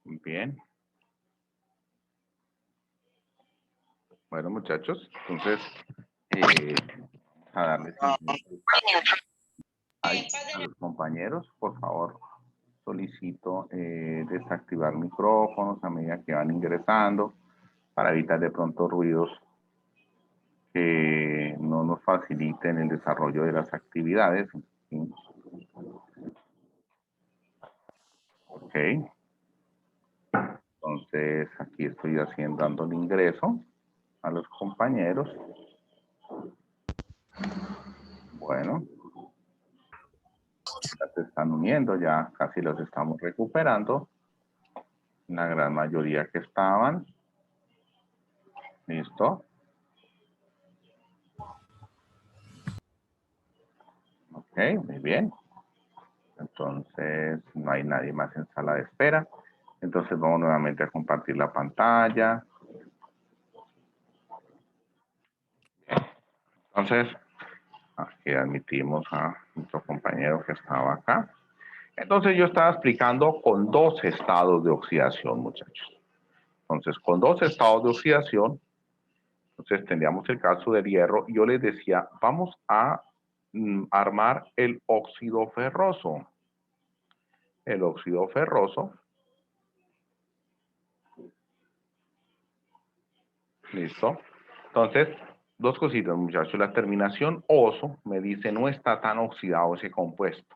Bien. Bueno, muchachos, entonces a darle seguimiento a los compañeros. Por favor, solicito desactivar micrófonos a medida que van ingresando para evitar de pronto ruidos que no nos faciliten el desarrollo de las actividades. ¿Sí? Ok. Entonces, aquí estoy dando el ingreso a los compañeros. Bueno, ya se están uniendo, ya casi los estamos recuperando. La gran mayoría que estaban. ¿Listo? Ok, muy bien. Entonces, no hay nadie más en sala de espera. Entonces, vamos nuevamente a compartir la pantalla. Entonces, aquí admitimos a nuestro compañero que estaba acá. Entonces, yo estaba explicando con dos estados de oxidación, muchachos. Entonces, con dos estados de oxidación, entonces tendríamos el caso del hierro. Y yo les decía, vamos a armar el óxido ferroso. El óxido ferroso. ¿Listo? Entonces, dos cositas, muchachos. La terminación oso me dice no está tan oxidado ese compuesto.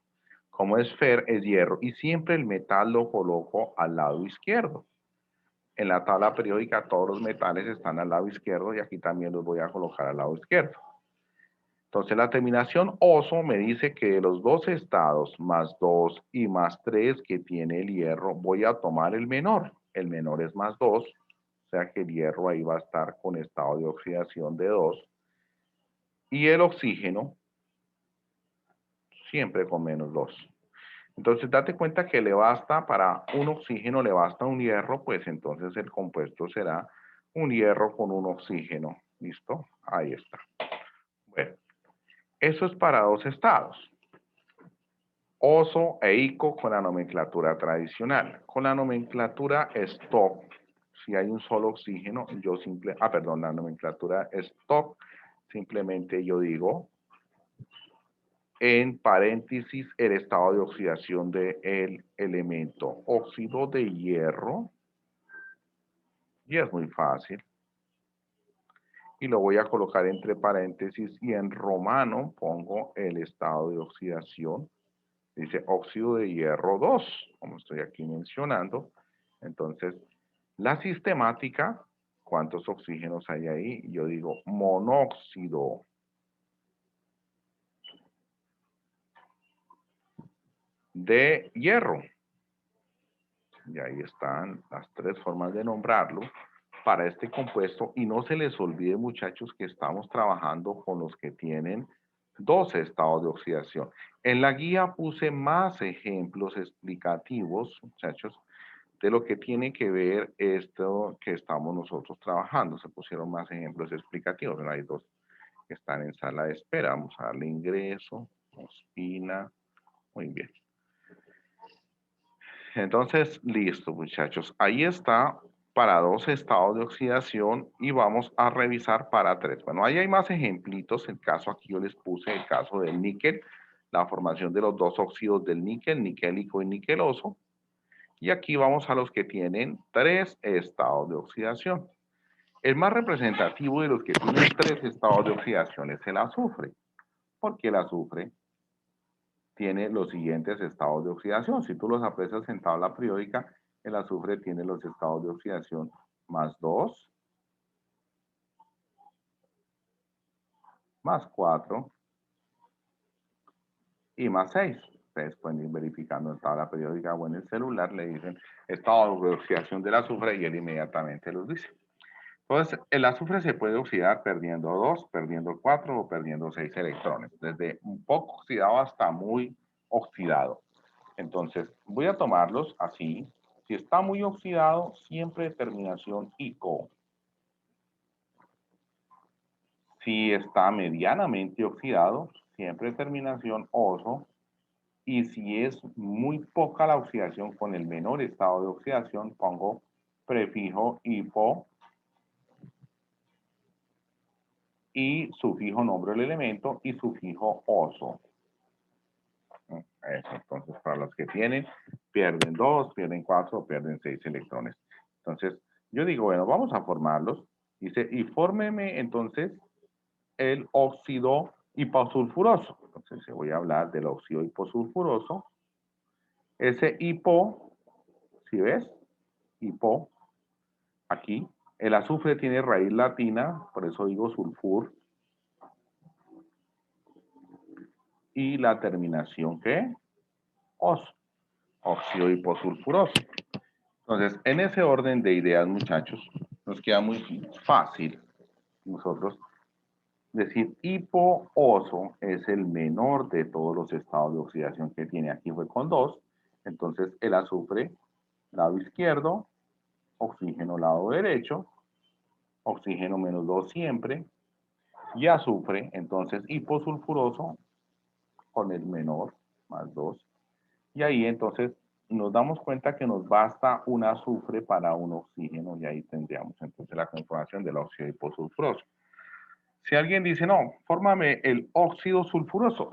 Como es fer, es hierro. Y siempre el metal lo coloco al lado izquierdo. En la tabla periódica todos los metales están al lado izquierdo y aquí también los voy a colocar al lado izquierdo. Entonces la terminación oso me dice que de los dos estados más 2 y más 3 que tiene el hierro, voy a tomar el menor. El menor es más 2, o sea que el hierro ahí va a estar con estado de oxidación de 2. Y el oxígeno siempre con menos 2. Entonces date cuenta que le basta para un oxígeno, le basta un hierro, pues entonces el compuesto será un hierro con un oxígeno. ¿Listo? Ahí está. Bueno, eso es para dos estados. Oso e ICO con la nomenclatura tradicional. Con la nomenclatura stock, si hay un solo oxígeno, la nomenclatura stock, simplemente yo digo en paréntesis el estado de oxidación del elemento óxido de hierro, y es muy fácil. Y lo voy a colocar entre paréntesis y en romano pongo el estado de oxidación. Dice óxido de hierro 2, como estoy aquí mencionando. Entonces, la sistemática, ¿cuántos oxígenos hay ahí? Yo digo monóxido de hierro. Y ahí están las tres formas de nombrarlo para este compuesto. Y no se les olvide, muchachos, que estamos trabajando con los que tienen dos estados de oxidación. En la guía puse más ejemplos explicativos, muchachos, de lo que tiene que ver esto que estamos nosotros trabajando. Se pusieron más ejemplos explicativos. Bueno, hay dos que están en sala de espera. Vamos a darle ingreso, Ospina. Muy bien. Entonces, listo, muchachos. Ahí está para dos estados de oxidación y vamos a revisar para tres. Bueno, ahí hay más ejemplitos. El caso aquí yo les puse el caso del níquel, la formación de los dos óxidos del níquel, niquélico y niqueloso. Y aquí vamos a los que tienen tres estados de oxidación. El más representativo de los que tienen tres estados de oxidación es el azufre, porque el azufre tiene los siguientes estados de oxidación. Si tú los aprecias en tabla periódica, el azufre tiene los estados de oxidación más 2, más 4 y más 6. Ustedes pueden ir verificando en tabla periódica o en el celular, le dicen estado de oxidación del azufre y él inmediatamente los dice. Entonces, el azufre se puede oxidar perdiendo 2, perdiendo 4 o perdiendo 6 electrones, desde un poco oxidado hasta muy oxidado. Entonces, voy a tomarlos así. Si está muy oxidado, siempre terminación ICO. Si está medianamente oxidado, siempre terminación OSO. Y si es muy poca la oxidación con el menor estado de oxidación, pongo prefijo hipo y sufijo nombre del elemento y sufijo oso. Eso, entonces para los que tienen, pierden 2, pierden 4, pierden 6 electrones. Entonces, yo digo, bueno, vamos a formarlos. Dice, y fórmeme entonces el óxido hiposulfuroso. Entonces, se voy a hablar del óxido hiposulfuroso. Ese hipo, ¿sí ves? Hipo, aquí. El azufre tiene raíz latina, por eso digo sulfur. Y la terminación, ¿qué? Os, óxido hiposulfuroso. Entonces, en ese orden de ideas, muchachos, nos queda muy fácil nosotros decir hipooso es el menor de todos los estados de oxidación que tiene. Aquí fue con 2. Entonces, el azufre, lado izquierdo, oxígeno, lado derecho, oxígeno menos 2 siempre, y azufre, entonces hiposulfuroso con el menor, más 2. Y ahí entonces nos damos cuenta que nos basta un azufre para un oxígeno y ahí tendríamos entonces la conformación del óxido hiposulfuroso. Si alguien dice, no, fórmame el óxido sulfuroso.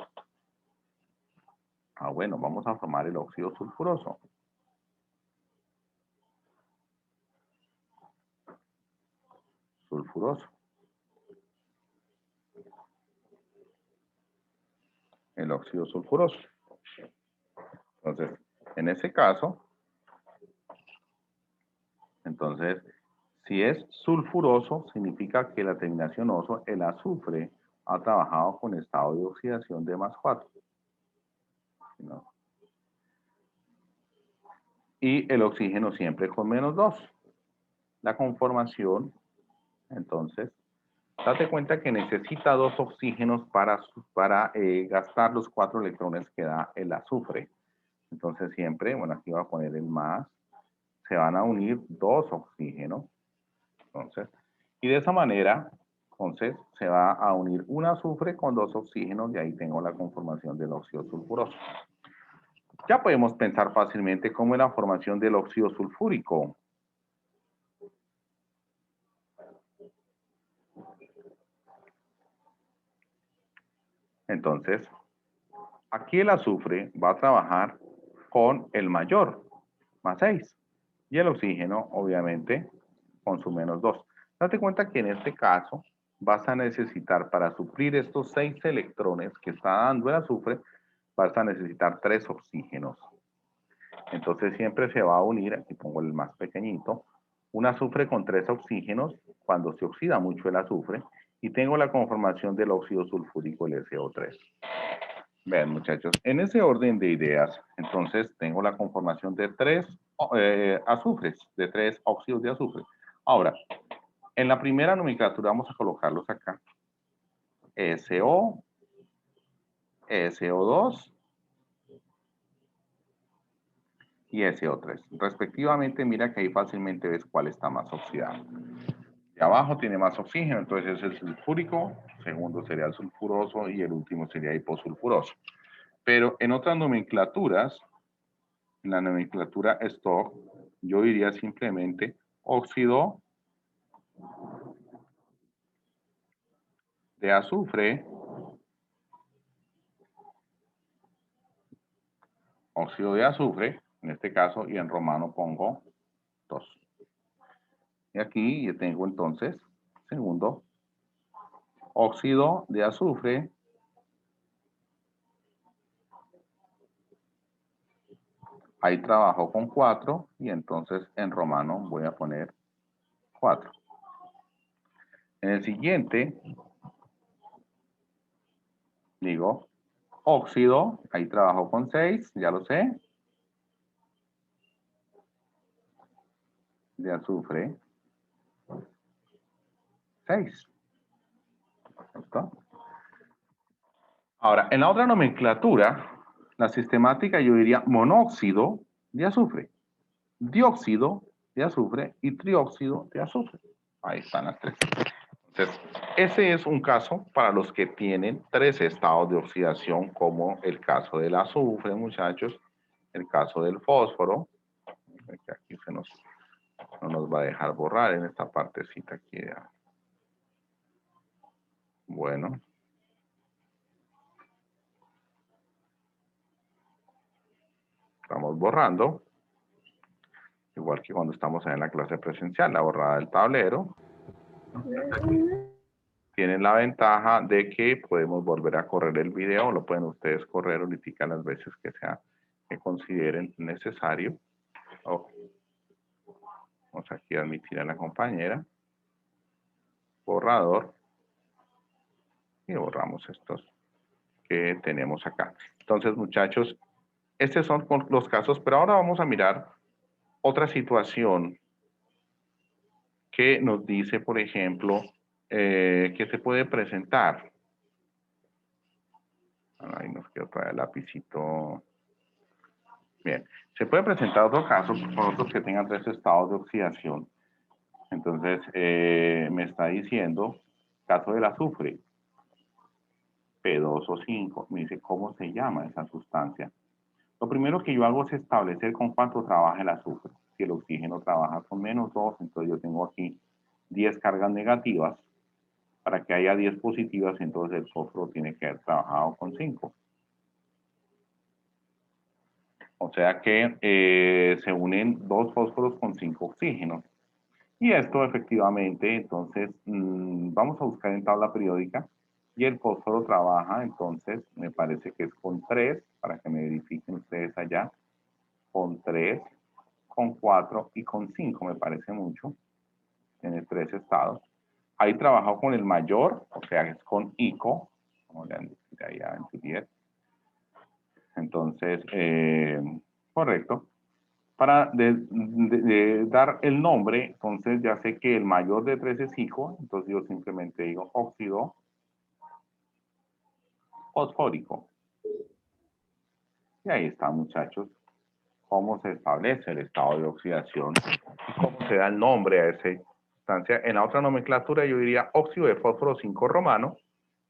Ah, bueno, vamos a formar el óxido sulfuroso. Sulfuroso. El óxido sulfuroso. Entonces, en ese caso, entonces, si es sulfuroso, significa que la terminación oso, el azufre, ha trabajado con estado de oxidación de más 4. ¿No? Y el oxígeno siempre con menos 2. La conformación, entonces, date cuenta que necesita 2 oxígenos para gastar los 4 electrones que da el azufre. Entonces siempre, bueno, aquí voy a poner el más, se van a unir 2 oxígenos. Entonces, y de esa manera, entonces, se va a unir un azufre con 2 oxígenos y ahí tengo la conformación del óxido sulfuroso. Ya podemos pensar fácilmente cómo es la formación del óxido sulfúrico. Entonces, aquí el azufre va a trabajar con el mayor, más 6. Y el oxígeno, obviamente, con su menos 2. Date cuenta que en este caso vas a necesitar, para suplir estos 6 electrones que está dando el azufre, vas a necesitar 3 oxígenos. Entonces siempre se va a unir, aquí pongo el más pequeñito, un azufre con 3 oxígenos cuando se oxida mucho el azufre y tengo la conformación del óxido sulfúrico, el SO3. Vean, muchachos, en ese orden de ideas, entonces tengo la conformación de 3 azufres, de 3 óxidos de azufre. Ahora, en la primera nomenclatura vamos a colocarlos acá. SO, SO2 y SO3. Respectivamente, mira que ahí fácilmente ves cuál está más oxidado. De abajo tiene más oxígeno, entonces es el sulfúrico, segundo sería el sulfuroso y el último sería hiposulfuroso. Pero en otras nomenclaturas, en la nomenclatura stock, yo diría simplemente óxido de azufre, óxido de azufre, en este caso, y en romano pongo 2. Y aquí yo tengo entonces, segundo, óxido de azufre, ahí trabajo con 4, y entonces en romano voy a poner 4. En el siguiente, digo, óxido, ahí trabajo con 6, ya lo sé, de azufre, 6. ¿Listo? Ahora, en la otra nomenclatura, la sistemática yo diría monóxido de azufre, dióxido de azufre y trióxido de azufre. Ahí están las 3. Entonces, ese es un caso para los que tienen 3 estados de oxidación, como el caso del azufre, muchachos, el caso del fósforo, que aquí no nos va a dejar borrar en esta partecita aquí. Bueno. Estamos borrando. Igual que cuando estamos en la clase presencial, la borrada del tablero. Tienen la ventaja de que podemos volver a correr el video, lo pueden ustedes correr ahorita las veces que consideren necesario. Vamos aquí a admitir a la compañera. Borrador. Y borramos estos que tenemos acá. Entonces, muchachos, estos son los casos, pero ahora vamos a mirar otra situación que nos dice, por ejemplo, que se puede presentar. Ahí nos quedó todavía el lapicito. Bien, se puede presentar otro caso por otros que tengan 3 estados de oxidación. Entonces, me está diciendo, caso del azufre, P2O5, me dice cómo se llama esa sustancia. Lo primero que yo hago es establecer con cuánto trabaja el azufre. Si el oxígeno trabaja con -2, entonces yo tengo aquí 10 cargas negativas. Para que haya 10 positivas, entonces el fósforo tiene que haber trabajado con 5. O sea que se unen 2 fósforos con 5 oxígenos. Y esto efectivamente, entonces, vamos a buscar en tabla periódica. Y el fósforo trabaja, entonces, me parece que es con 3, para que me verifiquen ustedes allá. Con 3, con 4 y con 5, me parece mucho. Tiene 3 estados. Ahí trabajó con el mayor, o sea, es con ICO. Vamos a decir ahí a 10. Entonces, correcto. Para dar el nombre, entonces ya sé que el mayor de 3 es ICO, entonces yo simplemente digo óxido fosfórico. Y ahí está, muchachos, cómo se establece el estado de oxidación y cómo se da el nombre a esa sustancia. En la otra nomenclatura yo diría óxido de fósforo 5 romano,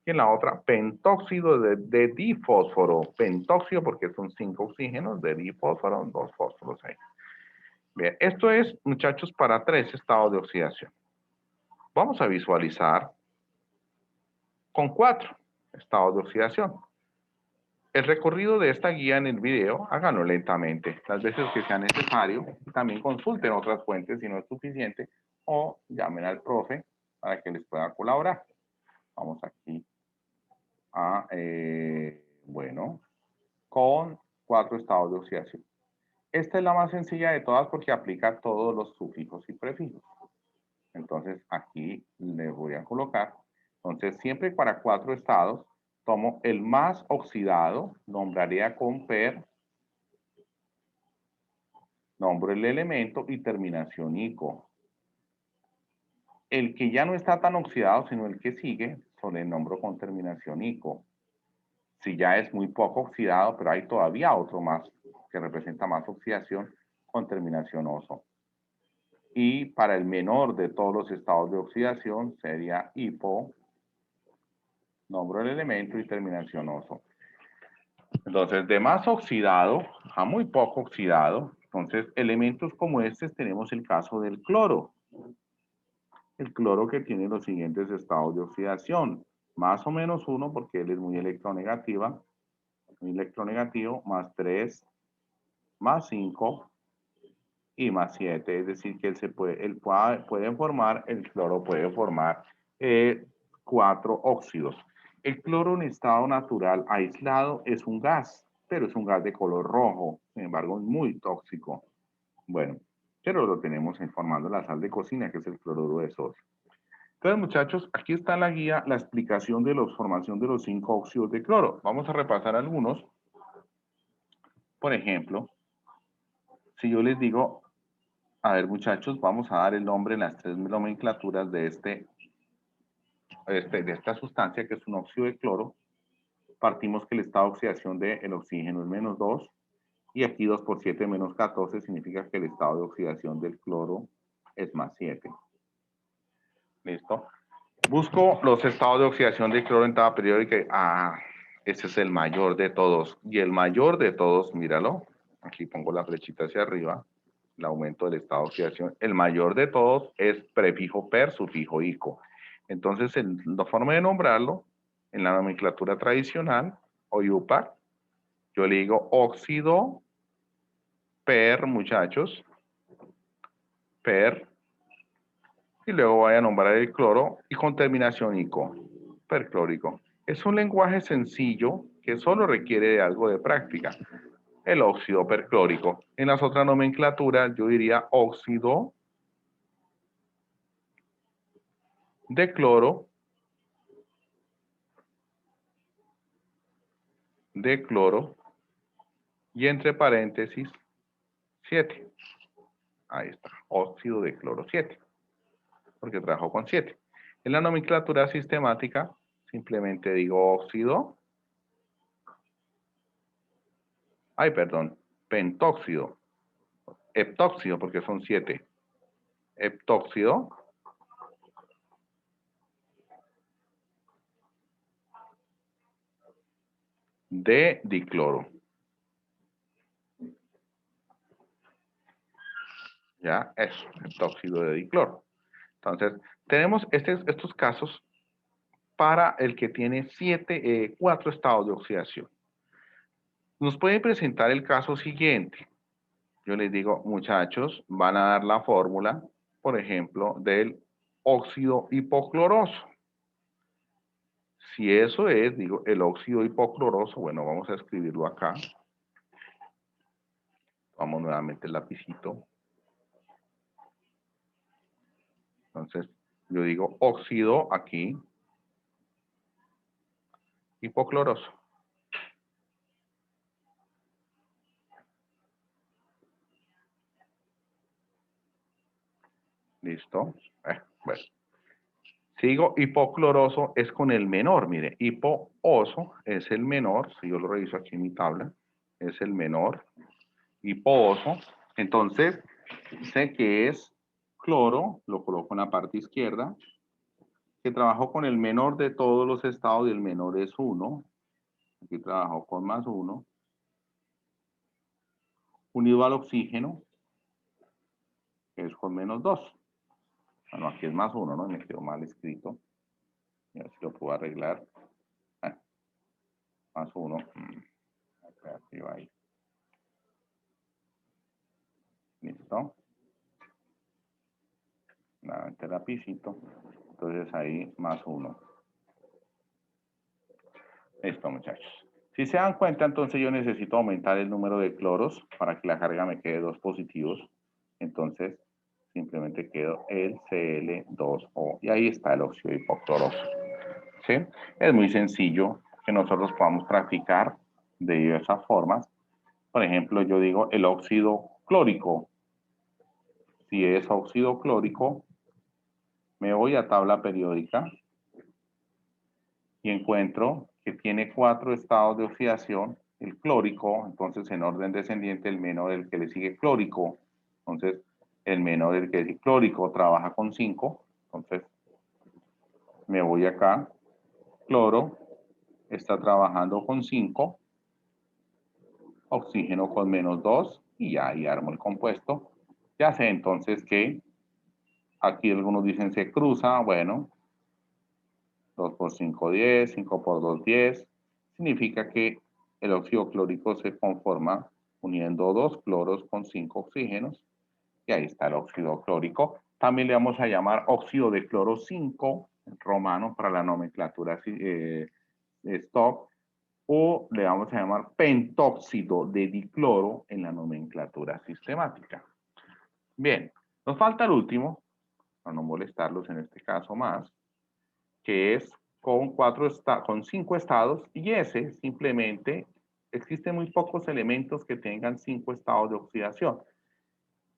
y en la otra pentóxido de difósforo. Pentóxido porque son 5 oxígenos, de difósforo, 2 fósforos ahí. Bien, esto es, muchachos, para 3 estados de oxidación. Vamos a visualizar con 4 estados de oxidación. El recorrido de esta guía en el video, háganlo lentamente, las veces que sea necesario. También consulten otras fuentes si no es suficiente, o llamen al profe para que les pueda colaborar. Vamos aquí a, bueno, con 4 estados de oxidación. Esta es la más sencilla de todas porque aplica todos los sufijos y prefijos. Entonces aquí le voy a colocar. Entonces siempre para 4 estados tomo el más oxidado, nombraría con PER, nombro el elemento y terminación ICO. El que ya no está tan oxidado, sino el que sigue, solo el nombro con terminación ICO. Si ya es muy poco oxidado, pero hay todavía otro más que representa más oxidación, con terminación oso. Y para el menor de todos los estados de oxidación sería hipo, nombro el elemento y terminación oso. Entonces, de más oxidado a muy poco oxidado, entonces elementos como estos tenemos el caso del cloro. El cloro que tiene los siguientes estados de oxidación, más o menos 1 porque él es muy electronegativa, muy electronegativo, más 3, más 5 y más 7, es decir que puede formar, el cloro puede formar 4 óxidos. El cloro en estado natural aislado es un gas, pero es un gas de color rojo, sin embargo es muy tóxico. Bueno, pero lo tenemos formando la sal de cocina, que es el cloruro de sodio. Entonces, muchachos, aquí está la guía, la explicación de la formación de los 5 óxidos de cloro. Vamos a repasar algunos. Por ejemplo, si yo les digo, a ver, muchachos, vamos a dar el nombre en las 3 nomenclaturas de de esta sustancia, que es un óxido de cloro. Partimos que el estado de oxidación del oxígeno es -2, y aquí 2 por 7 menos 14 significa que el estado de oxidación del cloro es +7. ¿Listo? Busco los estados de oxidación de cloro en tabla periódica. Ah, ese es el mayor de todos. Y el mayor de todos, míralo. Aquí pongo la flechita hacia arriba. El aumento del estado de oxidación. El mayor de todos es prefijo per, sufijo ico. Entonces, la forma de nombrarlo, en la nomenclatura tradicional, o IUPAC, yo le digo óxido per, muchachos, per, y luego voy a nombrar el cloro y con terminación ico, perclórico. Es un lenguaje sencillo que solo requiere de algo de práctica. El óxido perclórico. En las otras nomenclaturas yo diría óxido de cloro, y entre paréntesis 7. Ahí está, óxido de cloro 7, porque trabajo con 7. En la nomenclatura sistemática simplemente digo óxido, pentóxido, heptóxido, porque son 7. Heptóxido de dicloro. Ya, eso, heptóxido de dicloro. Entonces, tenemos estos casos para el que tiene 4 estados de oxidación. Nos puede presentar el caso siguiente. Yo les digo, muchachos, van a dar la fórmula, por ejemplo, del óxido hipocloroso. Si eso es, digo, el óxido hipocloroso, bueno, vamos a escribirlo acá. Vamos nuevamente el lapicito. Entonces, yo digo óxido aquí, hipocloroso. ¿Listo? Bueno. Si digo hipocloroso es con el menor, mire, hipooso es el menor, si yo lo reviso aquí en mi tabla, es el menor, hipooso, entonces sé que es cloro, lo coloco en la parte izquierda, que trabajo con el menor de todos los estados y el menor es 1, aquí trabajo con más 1, unido al oxígeno, que es con menos 2. Bueno, aquí es más 1, ¿no? Me quedó mal escrito. A ver si lo puedo arreglar. Más 1. Acá arriba ahí. ¿Listo? Nuevamente lapicito. Entonces ahí más 1. Listo, muchachos. Si se dan cuenta, entonces yo necesito aumentar el número de cloros para que la carga me quede 2 positivos. Entonces, simplemente quedo el Cl2O. Y ahí está el óxido hipocloroso. ¿Sí? Es muy sencillo que nosotros podamos practicar de diversas formas. Por ejemplo, yo digo el óxido clórico. Si es óxido clórico, me voy a tabla periódica y encuentro que tiene 4 estados de oxidación. El clórico, entonces en orden descendiente, el menor del que le sigue clórico. Entonces, el menor del que le sigue clórico trabaja con 5. Entonces, me voy acá. Cloro está trabajando con 5. Oxígeno con menos 2. Y ya ahí armo el compuesto. Ya sé entonces que aquí algunos dicen se cruza. Bueno, 2 por 5, 10, 5 por 2, 10. Significa que el óxido clórico se conforma uniendo 2 cloros con 5 oxígenos. Y ahí está el óxido clórico. También le vamos a llamar óxido de cloro 5, romano, para la nomenclatura stock. O le vamos a llamar pentóxido de dicloro en la nomenclatura sistemática. Bien, nos falta el último, para no molestarlos en este caso más, que es con 5 estados, y ese simplemente existen muy pocos elementos que tengan 5 estados de oxidación.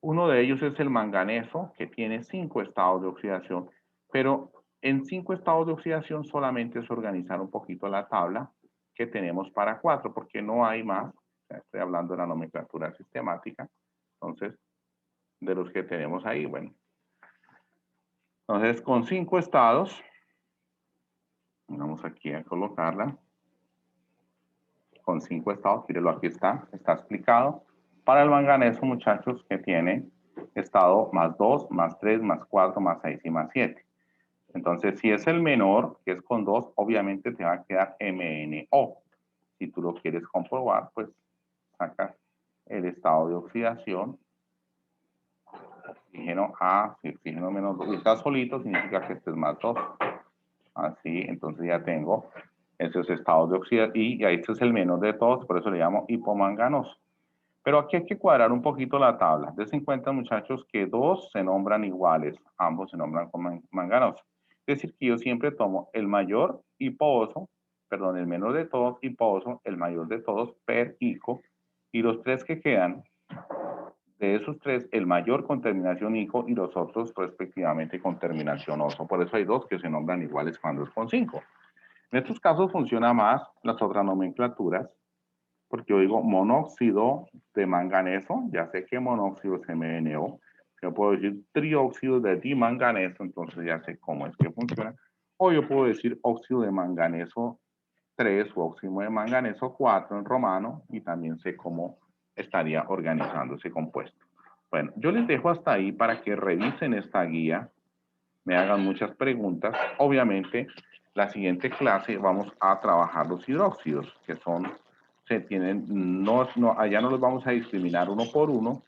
Uno de ellos es el manganeso, que tiene 5 estados de oxidación, pero en 5 estados de oxidación solamente es organizar un poquito la tabla que tenemos para 4, porque no hay más. O sea, estoy hablando de la nomenclatura sistemática, entonces, de los que tenemos ahí, bueno. Entonces, con 5 estados, Vamos aquí a colocarla con 5 estados. Mírelo, aquí está explicado. Para el manganeso, muchachos, que tiene estado más 2, más 3, más 4, más 6 y más 7. Entonces, si es el menor, que es con 2, obviamente te va a quedar MnO. Si tú lo quieres comprobar, pues sacas el estado de oxidación. Oxígeno A, si oxígeno menos 2, y está solito, significa que este es más 2. Así, entonces ya tengo esos estados de oxidación, y este es el menor de todos, por eso le llamo hipomanganoso. Pero aquí hay que cuadrar un poquito la tabla. Dense en cuenta, muchachos, que 2 se nombran iguales, ambos se nombran con manganoso. Es decir, que yo siempre tomo el mayor hiposo, perdón, el menor de todos hiposo, el mayor de todos per hico, y los 3 que quedan, de esos 3, el mayor con terminación hico y los otros respectivamente con terminación oso. Por eso hay 2 que se nombran iguales cuando es con 5. En estos casos funciona más las otras nomenclaturas, porque yo digo monóxido de manganeso, ya sé que monóxido es MnO, yo puedo decir trióxido de dimanganeso, entonces ya sé cómo es que funciona, o yo puedo decir óxido de manganeso 3 o óxido de manganeso 4 en romano, y también sé cómo estaría organizando ese compuesto. Bueno, yo les dejo hasta ahí para que revisen esta guía, me hagan muchas preguntas. Obviamente, la siguiente clase vamos a trabajar los hidróxidos, que son, se tienen, allá no los vamos a discriminar uno por uno,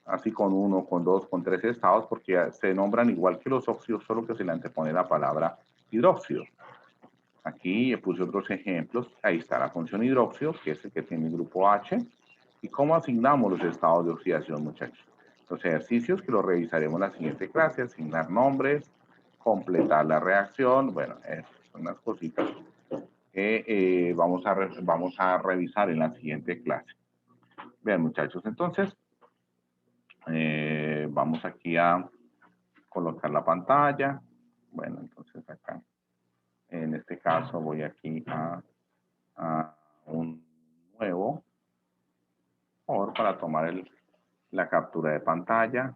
así con 1, con 2, con 3 estados, porque se nombran igual que los óxidos, solo que se le antepone la palabra hidróxido. Aquí puse otros ejemplos. Ahí está la función hidróxido, que es el que tiene el grupo H. ¿Y cómo asignamos los estados de oxidación, muchachos? Los ejercicios que los revisaremos en la siguiente clase, asignar nombres, completar la reacción. Bueno, son unas cositas que vamos a revisar en la siguiente clase. Bien, muchachos, entonces vamos aquí a colocar la pantalla. Bueno, entonces acá, en este caso voy aquí a un nuevo para tomar la captura de pantalla.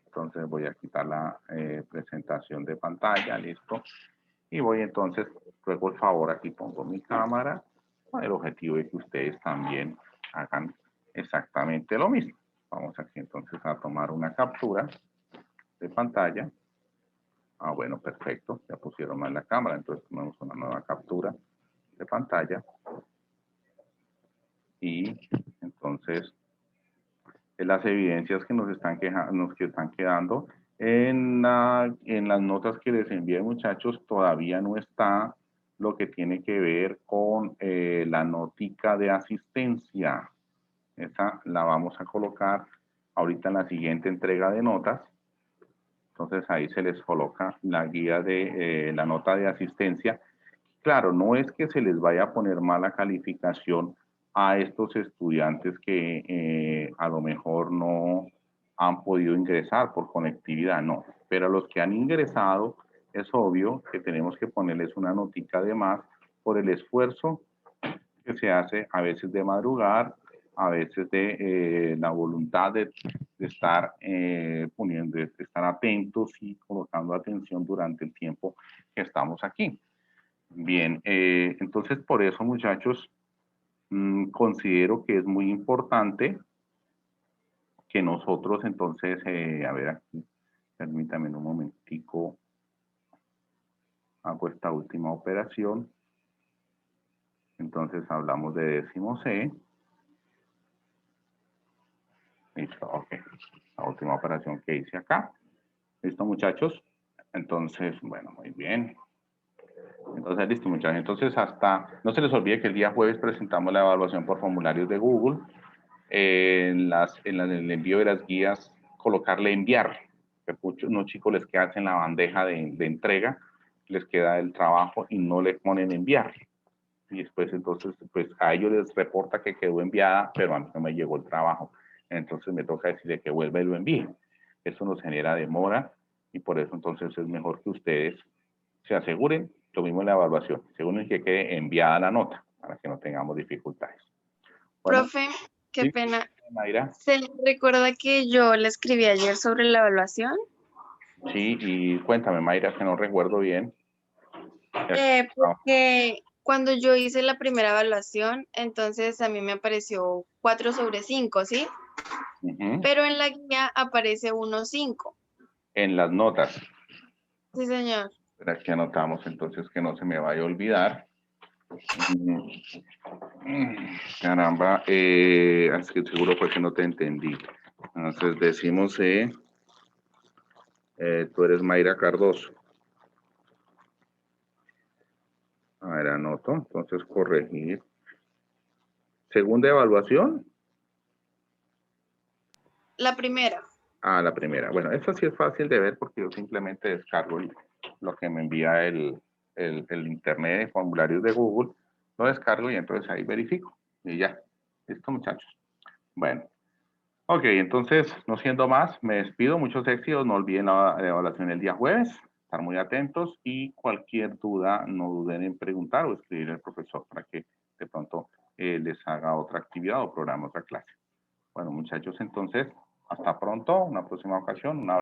Entonces voy a quitar la presentación de pantalla, listo. Y voy entonces, luego por favor, aquí pongo mi cámara con el objetivo de que ustedes también hagan exactamente lo mismo. Vamos aquí entonces a tomar una captura de pantalla. Bueno, perfecto, ya pusieron mal la cámara, entonces tomamos una nueva captura de pantalla. Y entonces las evidencias que nos están quedando en las notas que les envié, muchachos, todavía no está lo que tiene que ver con la notica de asistencia. Esa la vamos a colocar ahorita en la siguiente entrega de notas. Entonces ahí se les coloca la guía de la nota de asistencia. Claro, no es que se les vaya a poner mala calificación a estos estudiantes que a lo mejor no han podido ingresar por conectividad, no. Pero a los que han ingresado, es obvio que tenemos que ponerles una notica de más por el esfuerzo que se hace a veces de madrugar, a veces de la voluntad de estar de estar atentos y colocando atención durante el tiempo que estamos aquí. Bien, entonces por eso, muchachos, considero que es muy importante que nosotros entonces, a ver aquí, permítame un momentico, hago esta última operación. Entonces hablamos de décimo C. Listo, ok. La última operación que hice acá. Listo, muchachos. Entonces, bueno, muy bien. Entonces, listo, muchachos. Entonces, no se les olvide que el día jueves presentamos la evaluación por formularios de Google. En el envío de las guías, colocarle enviar. Que unos chicos les queda en la bandeja de entrega, les queda el trabajo y no le ponen enviar. Y después, entonces, pues a ellos les reporta que quedó enviada, pero a mí no me llegó el trabajo. Entonces me toca decirle que vuelva y lo envíe. Eso nos genera demora y por eso entonces es mejor que ustedes se aseguren, lo mismo en la evaluación, aseguren que quede enviada la nota para que no tengamos dificultades. Bueno, Profe, qué sí, pena. Mayra. ¿Se recuerda que yo le escribí ayer sobre la evaluación? Sí, y cuéntame, Mayra, que no recuerdo bien. Porque cuando yo hice la primera evaluación, entonces a mí me apareció 4/5, ¿sí? Ujú. Pero en la guía aparece 1/5. En las notas. Sí, señor. Pero aquí anotamos entonces que no se me vaya a olvidar. Mm, Caramba, es que seguro fue que no te entendí. Entonces decimos, tú eres Mayra Cardoso. A ver, anoto, entonces corregir. Segunda evaluación. La primera. Ah, la primera. Bueno, eso sí es fácil de ver porque yo simplemente descargo lo que me envía el internet de formularios de Google, lo descargo y entonces ahí verifico. Y ya. Listo, muchachos. Bueno. Ok, entonces, no siendo más, me despido. Muchos éxitos. No olviden la evaluación el día jueves. Estar muy atentos y cualquier duda, no duden en preguntar o escribir al profesor para que de pronto les haga otra actividad o programa otra clase. Bueno, muchachos, entonces, hasta pronto. Una próxima ocasión. Una